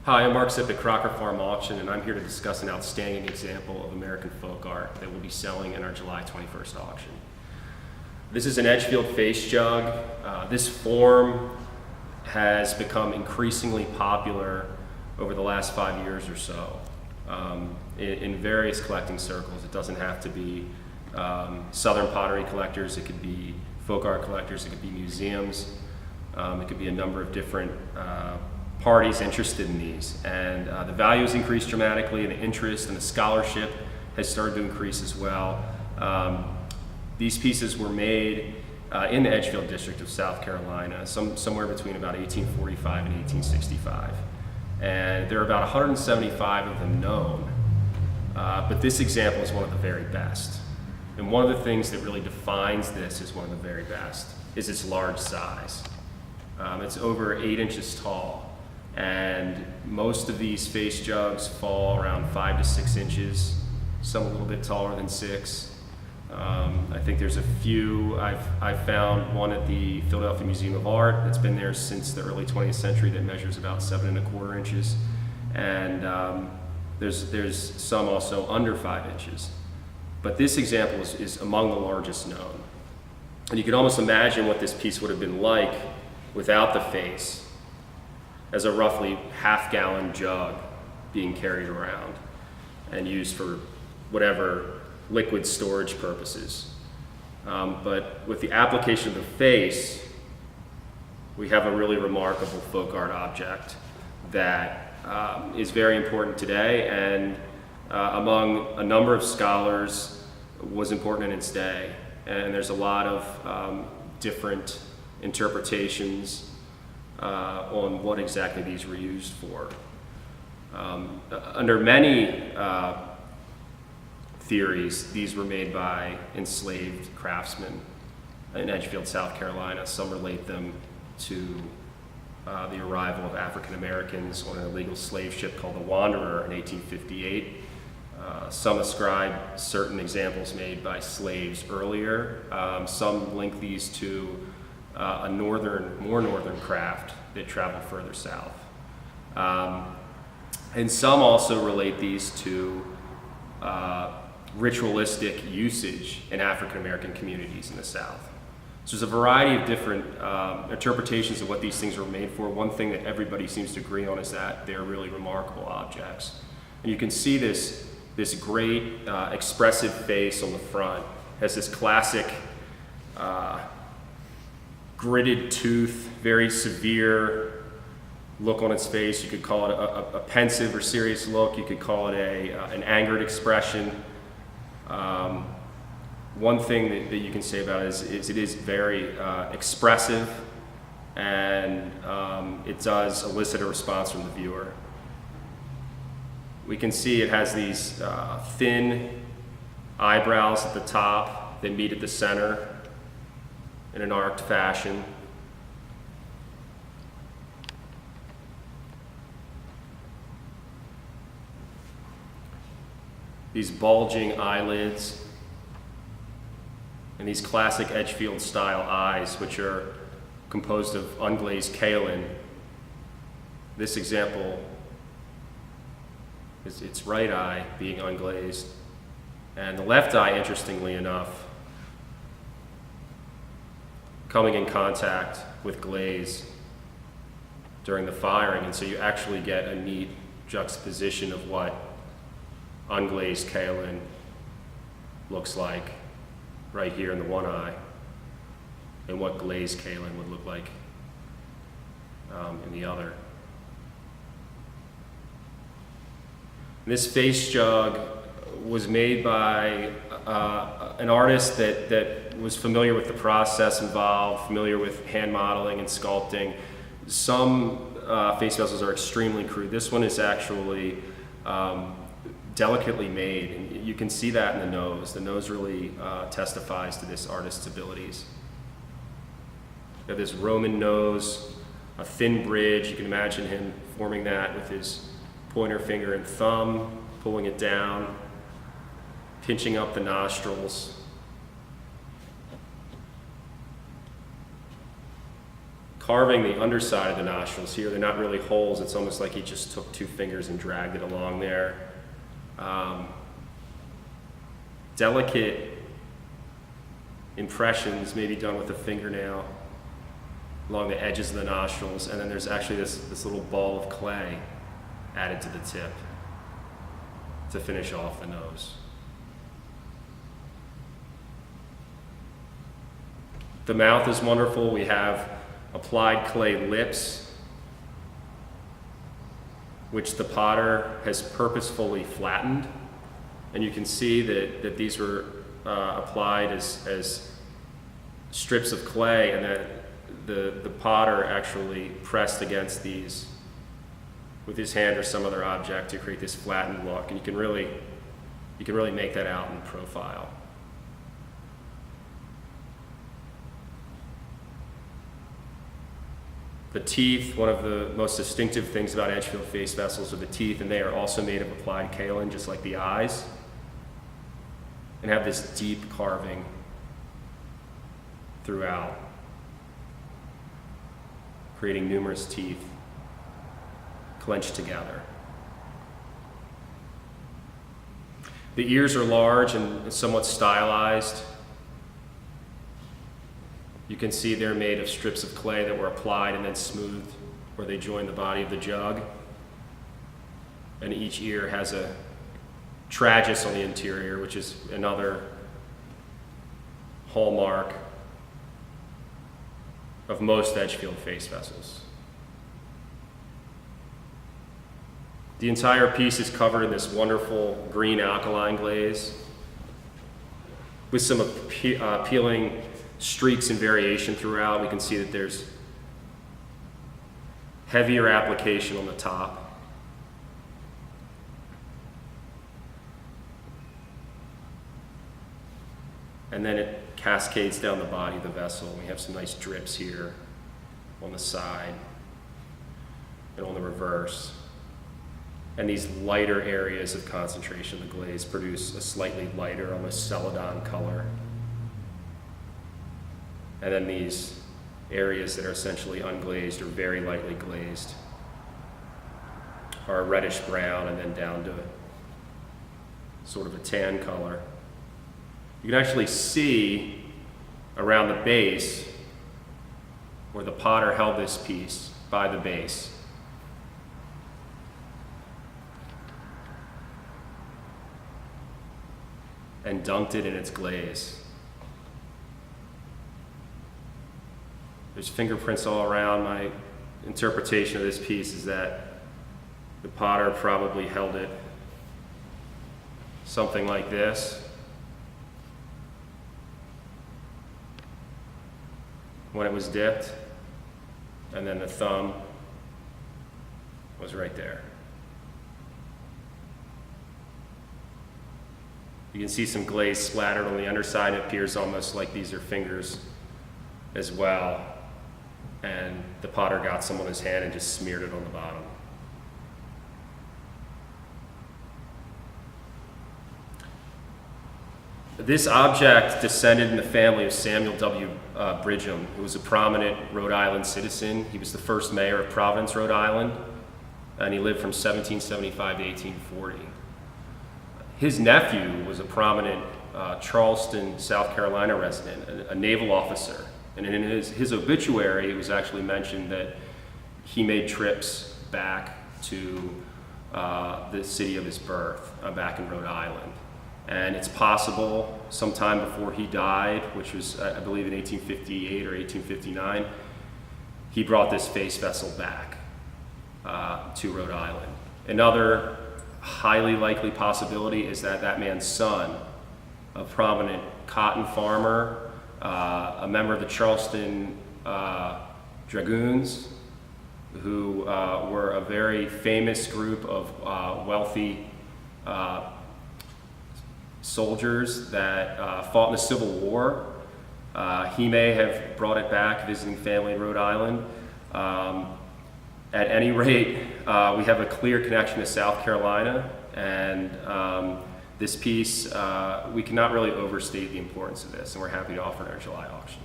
Hi, I'm Mark Zipp at Crocker Farm Auction, and I'm here to discuss an outstanding example of American folk art that we'll be selling in our July 21st auction. This is an Edgefield face jug. This form has become increasingly popular over the last 5 years or so in various collecting circles. It doesn't have to be Southern pottery collectors, it could be folk art collectors, it could be museums, it could be a number of different parties interested in these, and the value has increased dramatically, and the interest and the scholarship has started to increase as well. These pieces were made in the Edgefield district of South Carolina, somewhere between about 1845 and 1865, and there are about 175 of them known, but this example is one of the very best. And one of the things that really defines this as one of the very best is its large size. It's over 8 inches tall. And most of these face jugs fall around 5 to 6 inches, some a little bit taller than 6. I think there's a few. I've found one at the Philadelphia Museum of Art that's been there since the early 20th century that measures about 7 1/4 inches. And there's some also under 5 inches. But this example is among the largest known. And you can almost imagine what this piece would have been like without the face, as a roughly half-gallon jug being carried around and used for whatever liquid storage purposes. But with the application of the face, we have a really remarkable folk art object that is very important today, and among a number of scholars was important in its day. And there's a lot of different interpretations on what exactly these were used for. Under many theories, these were made by enslaved craftsmen in Edgefield, South Carolina. Some relate them to the arrival of African Americans on an illegal slave ship called the Wanderer in 1858. Some ascribe certain examples made by slaves earlier. Some link these to a more northern craft that traveled further south. And some also relate these to ritualistic usage in African American communities in the South. So there's a variety of different interpretations of what these things were made for. One thing that everybody seems to agree on is that they're really remarkable objects. And you can see this great expressive face on the front. It has this classic gritted tooth, very severe look on its face. You could call it a pensive or serious look. You could call it an angered expression. One thing that you can say about it is it is very expressive, and it does elicit a response from the viewer. We can see it has these thin eyebrows at the top that meet at the center in an arced fashion. These bulging eyelids and these classic Edgefield style eyes, which are composed of unglazed kaolin. This example is its right eye being unglazed, and the left eye, interestingly enough, coming in contact with glaze during the firing, and so you actually get a neat juxtaposition of what unglazed kaolin looks like right here in the one eye, and what glazed kaolin would look like in the other. This face jug was made by an artist that was familiar with the process involved, familiar with hand modeling and sculpting. Some face vessels are extremely crude. This one is actually delicately made, and you can see that in the nose. The nose really testifies to this artist's abilities. You have this Roman nose, a thin bridge. You can imagine him forming that with his pointer finger and thumb, pulling it down, pinching up the nostrils, carving the underside of the nostrils here. They're not really holes. It's almost like he just took two fingers and dragged it along there. Delicate impressions maybe done with a fingernail along the edges of the nostrils, and then there's actually this little ball of clay added to the tip to finish off the nose. The mouth is wonderful. We have applied clay lips, which the potter has purposefully flattened. And you can see that these were applied as strips of clay, and that the potter actually pressed against these with his hand or some other object to create this flattened look. And you can really make that out in profile. The teeth, one of the most distinctive things about Edgefield face vessels are the teeth, and they are also made of applied kaolin, just like the eyes, and have this deep carving throughout, creating numerous teeth clenched together. The ears are large and somewhat stylized. You can see they're made of strips of clay that were applied and then smoothed where they join the body of the jug. And each ear has a tragus on the interior, which is another hallmark of most Edgefield face vessels. The entire piece is covered in this wonderful green alkaline glaze with some appealing streaks and variation throughout. We can see that there's heavier application on the top. And then it cascades down the body of the vessel. We have some nice drips here on the side and on the reverse. And these lighter areas of concentration of the glaze produce a slightly lighter, almost celadon color. And then these areas that are essentially unglazed or very lightly glazed are reddish brown and then down to sort of a tan color. You can actually see around the base where the potter held this piece by the base. And dunked it in its glaze. There's fingerprints all around. My interpretation of this piece is that the potter probably held it something like this when it was dipped, and then the thumb was right there. You can see some glaze splattered on the underside. It appears almost like these are fingers as well. And the potter got some on his hand and just smeared it on the bottom. This object descended in the family of Samuel W. Bridgham, who was a prominent Rhode Island citizen. He was the first mayor of Providence, Rhode Island, and he lived from 1775 to 1840. His nephew was a prominent Charleston, South Carolina resident, a naval officer. And in his obituary, it was actually mentioned that he made trips back to the city of his birth, back in Rhode Island. And it's possible sometime before he died, which was, I believe, in 1858 or 1859, he brought this face vessel back to Rhode Island. Another highly likely possibility is that that man's son, a prominent cotton farmer, a member of the Charleston Dragoons, who were a very famous group of wealthy soldiers that fought in the Civil War. He may have brought it back, visiting family in Rhode Island. At any rate, we have a clear connection to South Carolina, and this piece, we cannot really overstate the importance of this, and we're happy to offer it in our July auction.